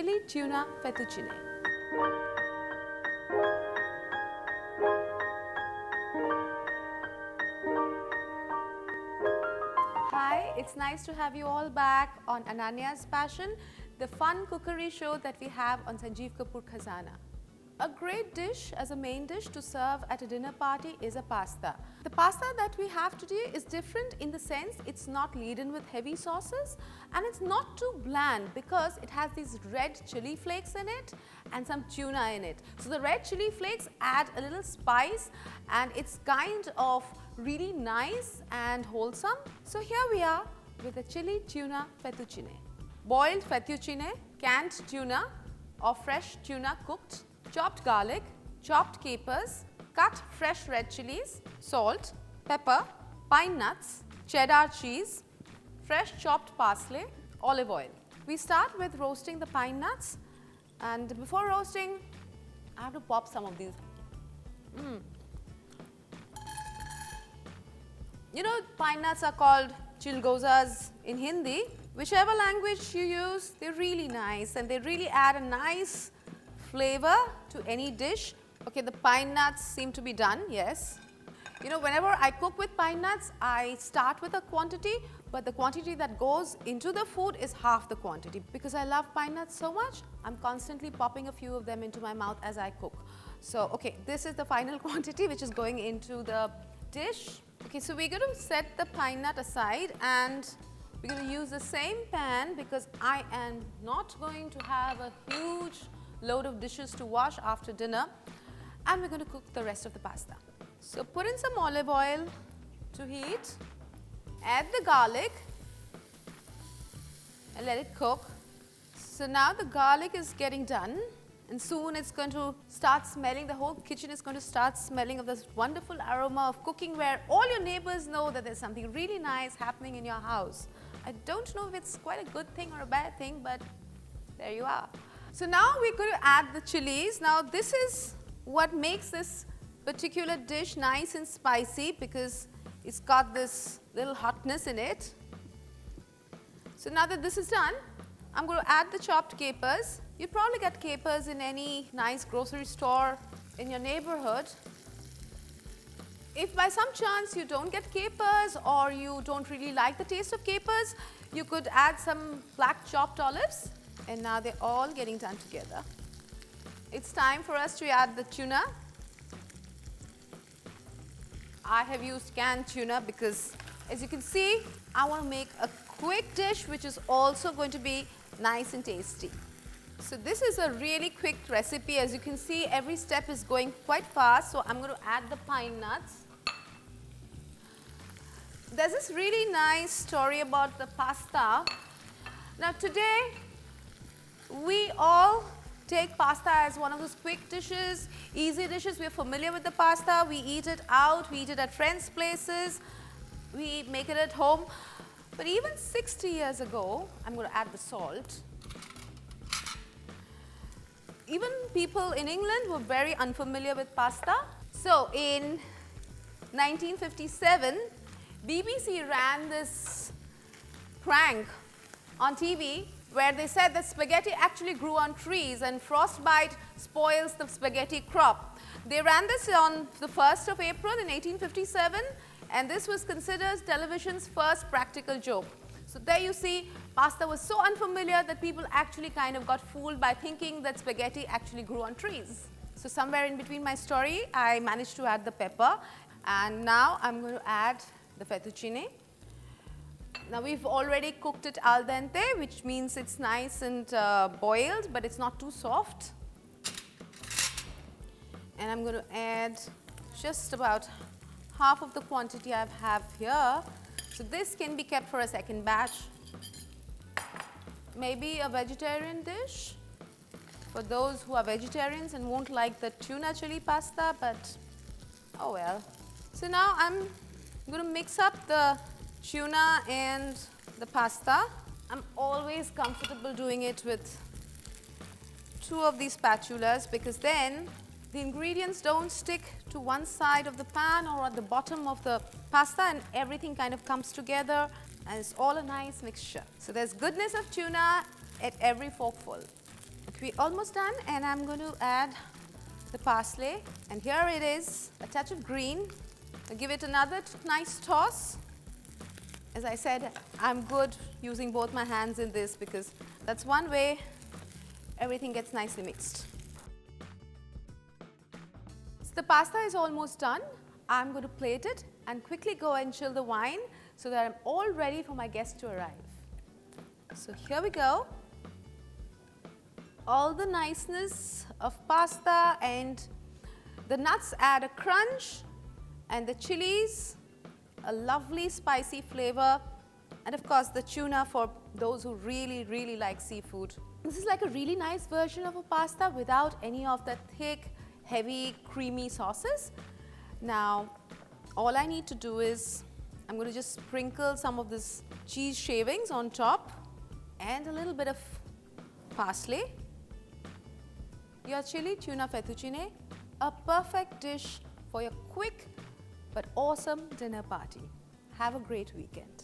Chilli Tuna Fettuccine. Hi, it's nice to have you all back on Ananya's Passion, the fun cookery show that we have on Sanjeev Kapoor Khazana. A great dish as a main dish to serve at a dinner party is a pasta. The pasta that we have today is different in the sense it's not laden with heavy sauces and it's not too bland because it has these red chili flakes in it and some tuna in it. So the red chili flakes add a little spice and it's kind of really nice and wholesome. So here we are with a Chilli Tuna Fettuccine. Boiled fettuccine, canned tuna or fresh tuna cooked, chopped garlic, chopped capers, cut fresh red chilies, salt, pepper, pine nuts, cheddar cheese, fresh chopped parsley, olive oil. We start with roasting the pine nuts, and before roasting, I have to pop some of these. You know, pine nuts are called chilgozas in Hindi. Whichever language you use, they're really nice and they really add a nice flavor to any dish. Okay, the pine nuts seem to be done, yes. You know, whenever I cook with pine nuts, I start with a quantity, but the quantity that goes into the food is half the quantity. Because I love pine nuts so much, I'm constantly popping a few of them into my mouth as I cook. So, okay, this is the final quantity which is going into the dish. Okay, so we're going to set the pine nut aside and we're going to use the same pan because I am not going to have a huge load of dishes to wash after dinner, and we're going to cook the rest of the pasta. So put in some olive oil to heat, add the garlic and let it cook. So now the garlic is getting done and soon it's going to start smelling, the whole kitchen is going to start smelling of this wonderful aroma of cooking where all your neighbors know that there's something really nice happening in your house. I don't know if it's quite a good thing or a bad thing, but there you are. So now we're going to add the chilies. Now this is what makes this particular dish nice and spicy because it's got this little hotness in it. So now that this is done, I'm going to add the chopped capers. You probably get capers in any nice grocery store in your neighborhood. If by some chance you don't get capers or you don't really like the taste of capers, you could add some black chopped olives. And now they're all getting done together. It's time for us to add the tuna. I have used canned tuna because, as you can see, I want to make a quick dish which is also going to be nice and tasty. So this is a really quick recipe. As you can see, every step is going quite fast. So I'm going to add the pine nuts. There's this really nice story about the pasta. Now today, we all take pasta as one of those quick dishes, easy dishes. We're familiar with the pasta. We eat it out. We eat it at friends' places. We make it at home. But even 60 years ago, I'm going to add the salt. Even people in England were very unfamiliar with pasta. So in 1957, BBC ran this prank on TV where they said that spaghetti actually grew on trees and frostbite spoils the spaghetti crop. They ran this on the 1st of April in 1857 and this was considered television's first practical joke. So there you see, pasta was so unfamiliar that people actually kind of got fooled by thinking that spaghetti actually grew on trees. So somewhere in between my story, I managed to add the pepper and now I'm going to add the fettuccine. Now we've already cooked it al dente, which means it's nice and boiled, but it's not too soft. And I'm going to add just about half of the quantity I have here. So this can be kept for a second batch. Maybe a vegetarian dish for those who are vegetarians and won't like the tuna chili pasta, but oh well. So now I'm going to mix up the tuna and the pasta. I'm always comfortable doing it with two of these spatulas because then the ingredients don't stick to one side of the pan or at the bottom of the pasta and everything kind of comes together and it's all a nice mixture. So there's goodness of tuna at every forkful. We're almost done, and I'm going to add the parsley, and here it is, a touch of green. I'll give it another nice toss. As I said, I'm good using both my hands in this because that's one way everything gets nicely mixed. So the pasta is almost done. I'm going to plate it and quickly go and chill the wine so that I'm all ready for my guests to arrive. So here we go. All the niceness of pasta, and the nuts add a crunch, and the chilies, a lovely spicy flavor, and of course the tuna for those who really like seafood. This is like a really nice version of a pasta without any of the thick, heavy, creamy sauces. Now, all I need to do is, I'm going to just sprinkle some of this cheese shavings on top and a little bit of parsley. Your chili tuna fettuccine, a perfect dish for your quick but awesome dinner party. Have a great weekend.